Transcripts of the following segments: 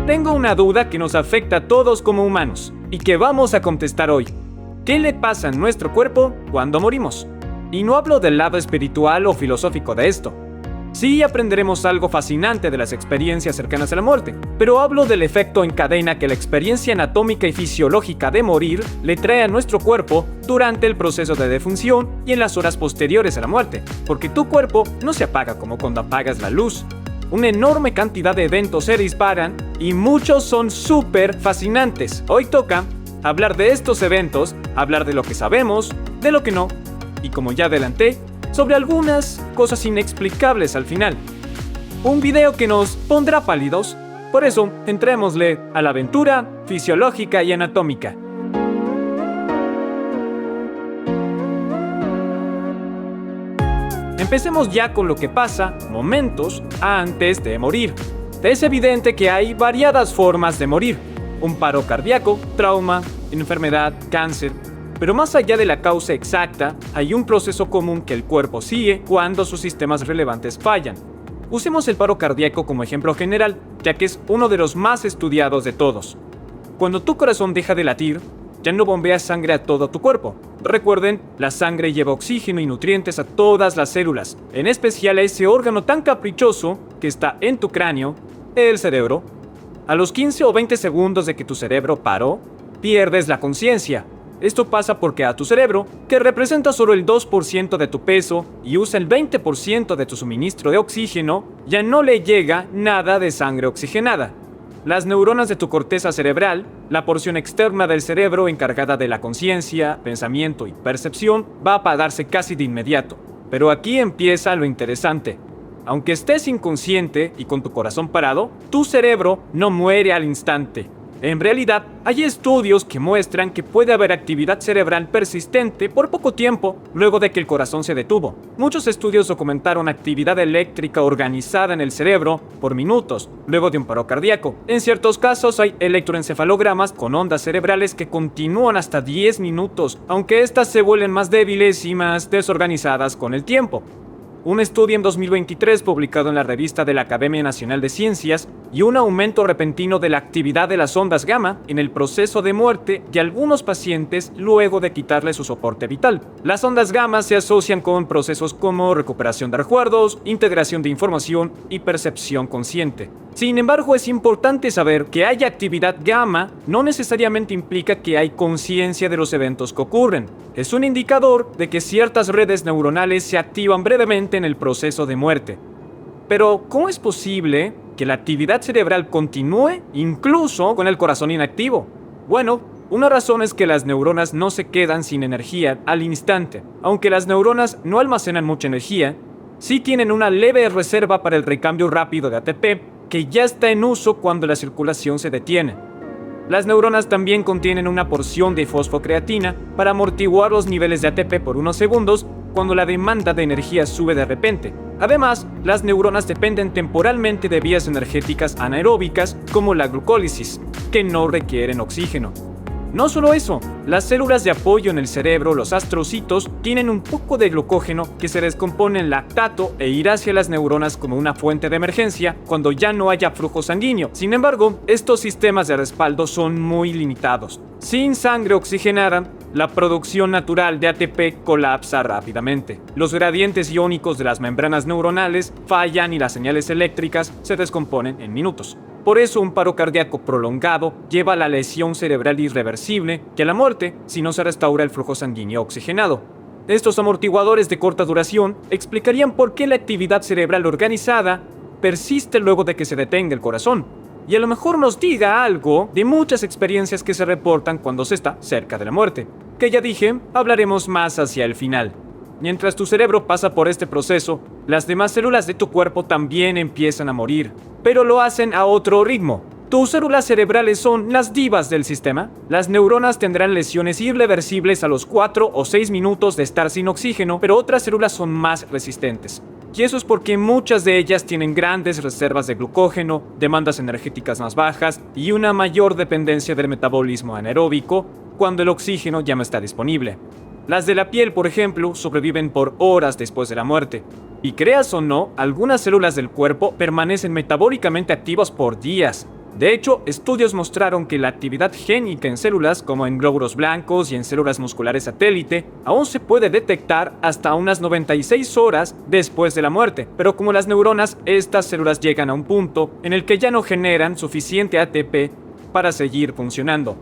tengo una duda que nos afecta a todos como humanos y que vamos a contestar hoy. ¿Qué le pasa a nuestro cuerpo cuando morimos? Y no hablo del lado espiritual o filosófico de esto. Sí aprenderemos algo fascinante de las experiencias cercanas a la muerte, pero hablo del efecto en cadena que la experiencia anatómica y fisiológica de morir le trae a nuestro cuerpo durante el proceso de defunción y en las horas posteriores a la muerte, porque tu cuerpo no se apaga como cuando apagas la luz. Una enorme cantidad de eventos se disparan y muchos son súper fascinantes. Hoy toca hablar de estos eventos, hablar de lo que sabemos, de lo que no, y como ya adelanté, sobre algunas cosas inexplicables al final. Un video que nos pondrá pálidos, por eso entrémosle a la aventura fisiológica y anatómica. Empecemos ya con lo que pasa momentos antes de morir. Es evidente que hay variadas formas de morir: un paro cardíaco, trauma, enfermedad, cáncer. Pero más allá de la causa exacta, hay un proceso común que el cuerpo sigue cuando sus sistemas relevantes fallan. Usemos el paro cardíaco como ejemplo general, ya que es uno de los más estudiados de todos. Cuando tu corazón deja de latir, ya no bombea sangre a todo tu cuerpo. Recuerden, la sangre lleva oxígeno y nutrientes a todas las células, en especial a ese órgano tan caprichoso que está en tu cráneo, el cerebro. A los 15 o 20 segundos de que tu cerebro paró, pierdes la conciencia. Esto pasa porque a tu cerebro, que representa solo el 2% de tu peso y usa el 20% de tu suministro de oxígeno, ya no le llega nada de sangre oxigenada. Las neuronas de tu corteza cerebral, la porción externa del cerebro encargada de la conciencia, pensamiento y percepción, va a apagarse casi de inmediato. Pero aquí empieza lo interesante. Aunque estés inconsciente y con tu corazón parado, tu cerebro no muere al instante. En realidad, hay estudios que muestran que puede haber actividad cerebral persistente por poco tiempo luego de que el corazón se detuvo. Muchos estudios documentaron actividad eléctrica organizada en el cerebro por minutos luego de un paro cardíaco. En ciertos casos hay electroencefalogramas con ondas cerebrales que continúan hasta 10 minutos, aunque estas se vuelven más débiles y más desorganizadas con el tiempo. Un estudio en 2023 publicado en la revista de la Academia Nacional de Ciencias y un aumento repentino de la actividad de las ondas gamma en el proceso de muerte de algunos pacientes luego de quitarle su soporte vital. Las ondas gamma se asocian con procesos como recuperación de recuerdos, integración de información y percepción consciente. Sin embargo, es importante saber que haya actividad gamma no necesariamente implica que hay conciencia de los eventos que ocurren. Es un indicador de que ciertas redes neuronales se activan brevemente en el proceso de muerte. Pero, ¿cómo es posible que la actividad cerebral continúe incluso con el corazón inactivo? Bueno, una razón es que las neuronas no se quedan sin energía al instante. Aunque las neuronas no almacenan mucha energía, sí tienen una leve reserva para el recambio rápido de ATP, que ya está en uso cuando la circulación se detiene. Las neuronas también contienen una porción de fosfocreatina para amortiguar los niveles de ATP por unos segundos cuando la demanda de energía sube de repente. Además, las neuronas dependen temporalmente de vías energéticas anaeróbicas como la glucólisis, que no requieren oxígeno. No solo eso, las células de apoyo en el cerebro, los astrocitos, tienen un poco de glucógeno que se descompone en lactato e irá hacia las neuronas como una fuente de emergencia cuando ya no haya flujo sanguíneo. Sin embargo, estos sistemas de respaldo son muy limitados. Sin sangre oxigenada, la producción natural de ATP colapsa rápidamente. Los gradientes iónicos de las membranas neuronales fallan y las señales eléctricas se descomponen en minutos. Por eso un paro cardíaco prolongado lleva a la lesión cerebral irreversible y a la muerte si no se restaura el flujo sanguíneo oxigenado. Estos amortiguadores de corta duración explicarían por qué la actividad cerebral organizada persiste luego de que se detenga el corazón. Y a lo mejor nos diga algo de muchas experiencias que se reportan cuando se está cerca de la muerte, que ya dije, hablaremos más hacia el final. Mientras tu cerebro pasa por este proceso, las demás células de tu cuerpo también empiezan a morir, pero lo hacen a otro ritmo. Tus células cerebrales son las divas del sistema. Las neuronas tendrán lesiones irreversibles a los 4 o 6 minutos de estar sin oxígeno, pero otras células son más resistentes. Y eso es porque muchas de ellas tienen grandes reservas de glucógeno, demandas energéticas más bajas y una mayor dependencia del metabolismo anaeróbico cuando el oxígeno ya no está disponible. Las de la piel, por ejemplo, sobreviven por horas después de la muerte. Y creas o no, algunas células del cuerpo permanecen metabólicamente activas por días. De hecho, estudios mostraron que la actividad génica en células, como en glóbulos blancos y en células musculares satélite, aún se puede detectar hasta unas 96 horas después de la muerte. Pero como las neuronas, estas células llegan a un punto en el que ya no generan suficiente ATP para seguir funcionando.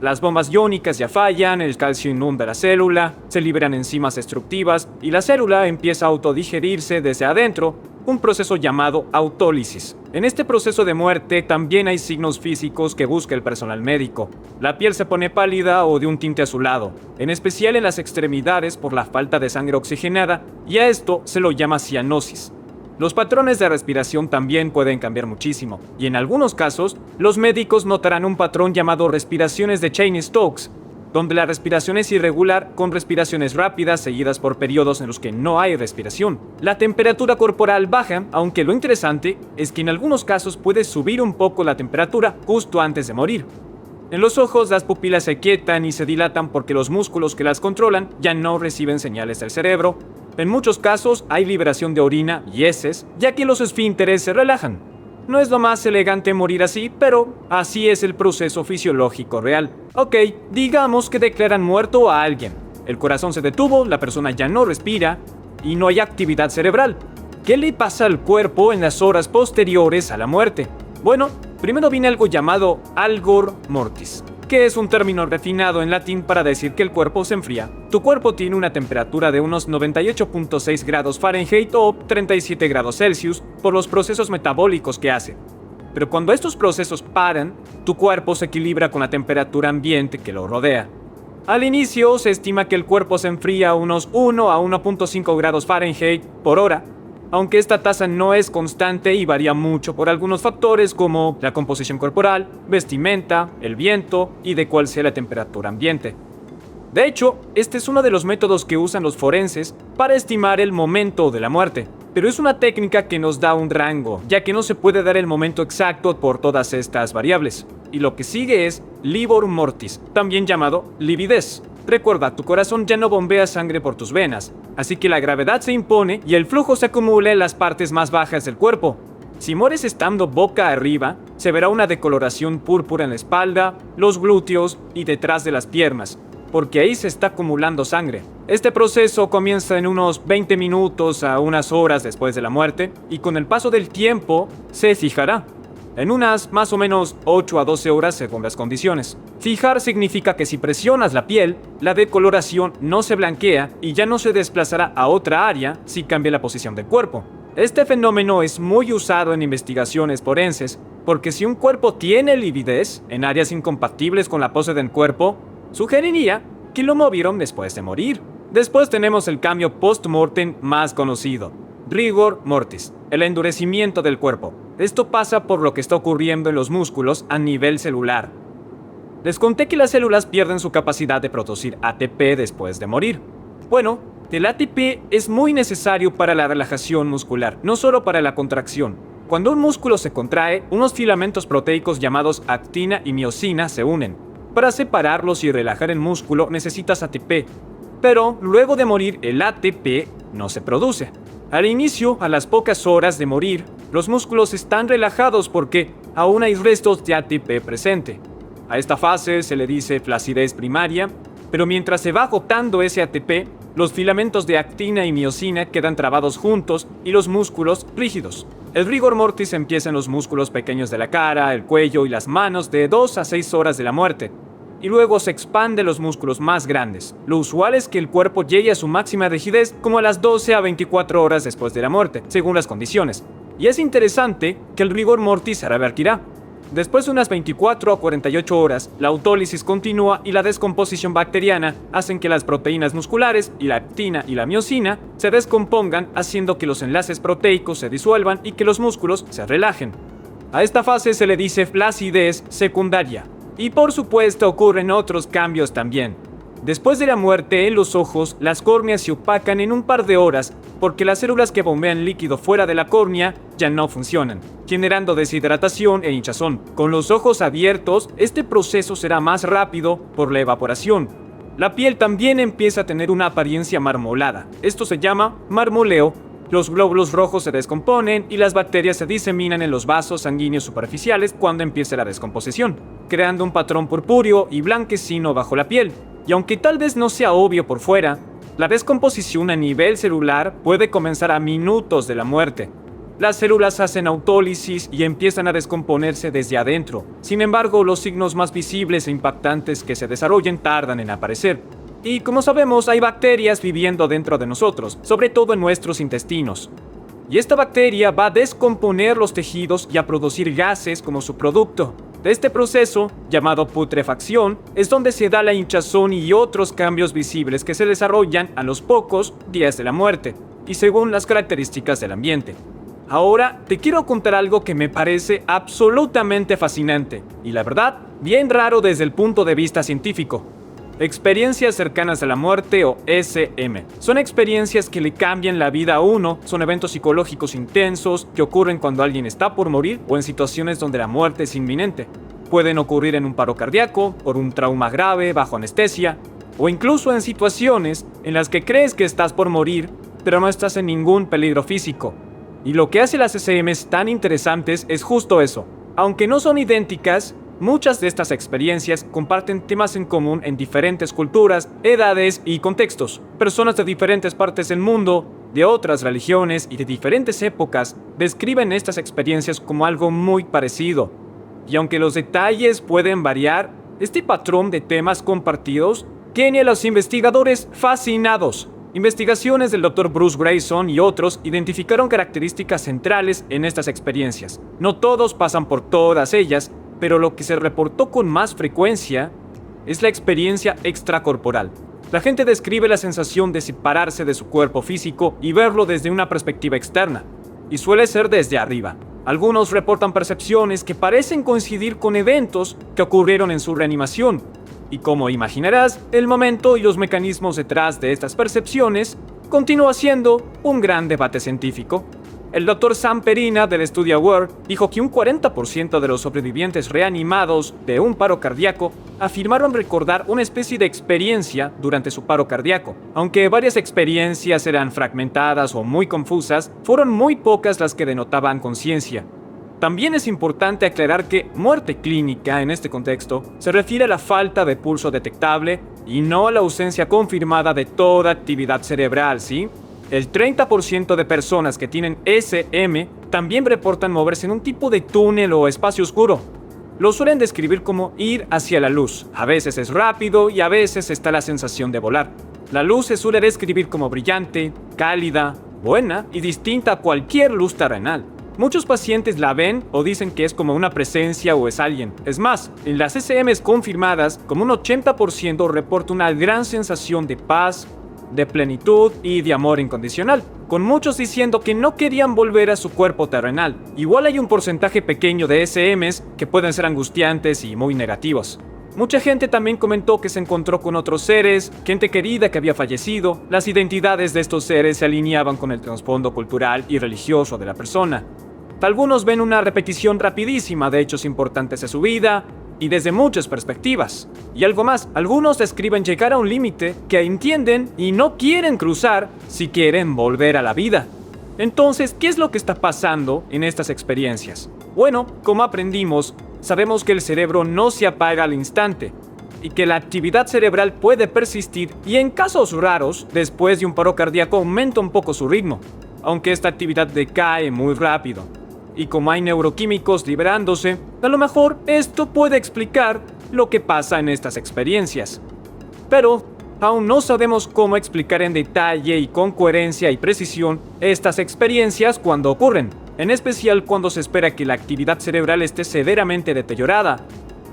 Las bombas iónicas ya fallan, el calcio inunda la célula, se liberan enzimas destructivas y la célula empieza a autodigerirse desde adentro, un proceso llamado autólisis. En este proceso de muerte también hay signos físicos que busca el personal médico. La piel se pone pálida o de un tinte azulado, en especial en las extremidades por la falta de sangre oxigenada, y a esto se lo llama cianosis. Los patrones de respiración también pueden cambiar muchísimo, y en algunos casos, los médicos notarán un patrón llamado respiraciones de Cheyne-Stokes, donde la respiración es irregular con respiraciones rápidas seguidas por periodos en los que no hay respiración. La temperatura corporal baja, aunque lo interesante es que en algunos casos puede subir un poco la temperatura justo antes de morir. En los ojos las pupilas se quietan y se dilatan porque los músculos que las controlan ya no reciben señales del cerebro. En muchos casos hay liberación de orina y heces, ya que los esfínteres se relajan. No es lo más elegante morir así, pero así es el proceso fisiológico real. Ok, digamos que declaran muerto a alguien. El corazón se detuvo, la persona ya no respira y no hay actividad cerebral. ¿Qué le pasa al cuerpo en las horas posteriores a la muerte? Bueno, primero viene algo llamado algor mortis, que es un término refinado en latín para decir que el cuerpo se enfría. Tu cuerpo tiene una temperatura de unos 98.6 grados Fahrenheit o 37 grados Celsius por los procesos metabólicos que hace. Pero cuando estos procesos paran, tu cuerpo se equilibra con la temperatura ambiente que lo rodea. Al inicio se estima que el cuerpo se enfría a unos 1 a 1.5 grados Fahrenheit por hora, aunque esta tasa no es constante y varía mucho por algunos factores como la composición corporal, vestimenta, el viento y de cuál sea la temperatura ambiente. De hecho, este es uno de los métodos que usan los forenses para estimar el momento de la muerte, pero es una técnica que nos da un rango, ya que no se puede dar el momento exacto por todas estas variables. Y lo que sigue es livor mortis, también llamado lividez. Recuerda, tu corazón ya no bombea sangre por tus venas, así que la gravedad se impone y el flujo se acumula en las partes más bajas del cuerpo. Si mueres estando boca arriba, se verá una decoloración púrpura en la espalda, los glúteos y detrás de las piernas, porque ahí se está acumulando sangre. Este proceso comienza en unos 20 minutos a unas horas después de la muerte y con el paso del tiempo se fijará. En unas más o menos 8 a 12 horas según las condiciones. Fijar significa que si presionas la piel, la decoloración no se blanquea y ya no se desplazará a otra área si cambia la posición del cuerpo. Este fenómeno es muy usado en investigaciones forenses, porque si un cuerpo tiene lividez en áreas incompatibles con la pose del cuerpo, sugeriría que lo movieron después de morir. Después tenemos el cambio post-mortem más conocido, rigor mortis, el endurecimiento del cuerpo. Esto pasa por lo que está ocurriendo en los músculos a nivel celular. Les conté que las células pierden su capacidad de producir ATP después de morir. Bueno, el ATP es muy necesario para la relajación muscular, no solo para la contracción. Cuando un músculo se contrae, unos filamentos proteicos llamados actina y miosina se unen. Para separarlos y relajar el músculo necesitas ATP, pero luego de morir el ATP no se produce. Al inicio, a las pocas horas de morir, los músculos están relajados porque aún hay restos de ATP presente. A esta fase se le dice flacidez primaria, pero mientras se va agotando ese ATP, los filamentos de actina y miosina quedan trabados juntos y los músculos rígidos. El rigor mortis empieza en los músculos pequeños de la cara, el cuello y las manos de 2 a 6 horas de la muerte, y luego se expande los músculos más grandes. Lo usual es que el cuerpo llegue a su máxima rigidez como a las 12 a 24 horas después de la muerte, según las condiciones. Y es interesante que el rigor mortis se revertirá. Después de unas 24 a 48 horas, la autólisis continúa y la descomposición bacteriana hacen que las proteínas musculares y la actina y la miosina se descompongan, haciendo que los enlaces proteicos se disuelvan y que los músculos se relajen. A esta fase se le dice flacidez secundaria. Y por supuesto ocurren otros cambios también. Después de la muerte en los ojos, las córneas se opacan en un par de horas porque las células que bombean líquido fuera de la córnea ya no funcionan, generando deshidratación e hinchazón. Con los ojos abiertos, este proceso será más rápido por la evaporación. La piel también empieza a tener una apariencia marmolada. Esto se llama marmoleo. Los glóbulos rojos se descomponen y las bacterias se diseminan en los vasos sanguíneos superficiales cuando empiece la descomposición, creando un patrón purpúreo y blanquecino bajo la piel. Y aunque tal vez no sea obvio por fuera, la descomposición a nivel celular puede comenzar a minutos de la muerte. Las células hacen autólisis y empiezan a descomponerse desde adentro. Sin embargo, los signos más visibles e impactantes que se desarrollen tardan en aparecer. Y como sabemos, hay bacterias viviendo dentro de nosotros, sobre todo en nuestros intestinos. Y esta bacteria va a descomponer los tejidos y a producir gases como su producto. De este proceso, llamado putrefacción, es donde se da la hinchazón y otros cambios visibles que se desarrollan a los pocos días de la muerte, y según las características del ambiente. Ahora te quiero contar algo que me parece absolutamente fascinante, y la verdad, bien raro desde el punto de vista científico. Experiencias cercanas a la muerte o SM. Son experiencias que le cambian la vida a uno, son eventos psicológicos intensos que ocurren cuando alguien está por morir o en situaciones donde la muerte es inminente. Pueden ocurrir en un paro cardíaco, por un trauma grave, bajo anestesia, o incluso en situaciones en las que crees que estás por morir, pero no estás en ningún peligro físico. Y lo que hace las SMs tan interesantes es justo eso. Aunque no son idénticas, muchas de estas experiencias comparten temas en común en diferentes culturas, edades y contextos. Personas de diferentes partes del mundo, de otras religiones y de diferentes épocas describen estas experiencias como algo muy parecido. Y aunque los detalles pueden variar, este patrón de temas compartidos tiene a los investigadores fascinados. Investigaciones del Dr. Bruce Grayson y otros identificaron características centrales en estas experiencias. No todos pasan por todas ellas, pero lo que se reportó con más frecuencia es la experiencia extracorporal. La gente describe la sensación de separarse de su cuerpo físico y verlo desde una perspectiva externa, y suele ser desde arriba. Algunos reportan percepciones que parecen coincidir con eventos que ocurrieron en su reanimación. Y como imaginarás, el momento y los mecanismos detrás de estas percepciones continúa siendo un gran debate científico. El Dr. Sam Perina del estudio Aware dijo que un 40% de los sobrevivientes reanimados de un paro cardíaco afirmaron recordar una especie de experiencia durante su paro cardíaco. Aunque varias experiencias eran fragmentadas o muy confusas, fueron muy pocas las que denotaban conciencia. También es importante aclarar que muerte clínica en este contexto se refiere a la falta de pulso detectable y no a la ausencia confirmada de toda actividad cerebral, ¿sí? El 30% de personas que tienen SM también reportan moverse en un tipo de túnel o espacio oscuro. Lo suelen describir como ir hacia la luz. A veces es rápido y a veces está la sensación de volar. La luz se suele describir como brillante, cálida, buena y distinta a cualquier luz terrenal. Muchos pacientes la ven o dicen que es como una presencia o es alguien. Es más, en las SMs confirmadas, como un 80% reporta una gran sensación de paz, de plenitud y de amor incondicional, con muchos diciendo que no querían volver a su cuerpo terrenal. Igual hay un porcentaje pequeño de SMs que pueden ser angustiantes y muy negativos. Mucha gente también comentó que se encontró con otros seres, gente querida que había fallecido. Las identidades de estos seres se alineaban con el trasfondo cultural y religioso de la persona. Algunos ven una repetición rapidísima de hechos importantes de su vida y desde muchas perspectivas. Y algo más, algunos describen llegar a un límite que entienden y no quieren cruzar si quieren volver a la vida. Entonces, ¿qué es lo que está pasando en estas experiencias? Bueno, como aprendimos, sabemos que el cerebro no se apaga al instante y que la actividad cerebral puede persistir y en casos raros, después de un paro cardíaco aumenta un poco su ritmo, aunque esta actividad decae muy rápido. Y como hay neuroquímicos liberándose, a lo mejor esto puede explicar lo que pasa en estas experiencias. Pero aún no sabemos cómo explicar en detalle y con coherencia y precisión estas experiencias cuando ocurren, en especial cuando se espera que la actividad cerebral esté severamente deteriorada,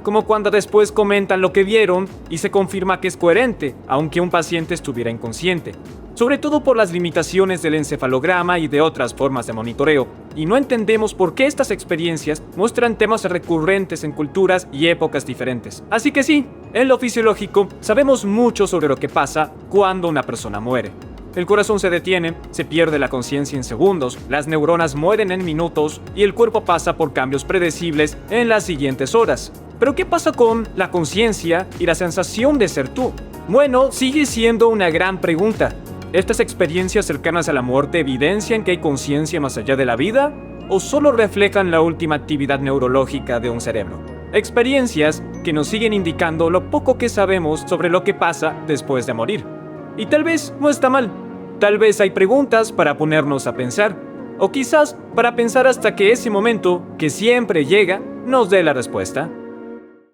como cuando después comentan lo que vieron y se confirma que es coherente, aunque un paciente estuviera inconsciente, sobre todo por las limitaciones del encefalograma y de otras formas de monitoreo, y no entendemos por qué estas experiencias muestran temas recurrentes en culturas y épocas diferentes. Así que sí, en lo fisiológico sabemos mucho sobre lo que pasa cuando una persona muere. El corazón se detiene, se pierde la conciencia en segundos, las neuronas mueren en minutos y el cuerpo pasa por cambios predecibles en las siguientes horas. Pero ¿qué pasa con la conciencia y la sensación de ser tú? Bueno, sigue siendo una gran pregunta. ¿Estas experiencias cercanas a la muerte evidencian que hay conciencia más allá de la vida? ¿O solo reflejan la última actividad neurológica de un cerebro? Experiencias que nos siguen indicando lo poco que sabemos sobre lo que pasa después de morir. Y tal vez no está mal. Tal vez hay preguntas para ponernos a pensar. O quizás para pensar hasta que ese momento, que siempre llega, nos dé la respuesta.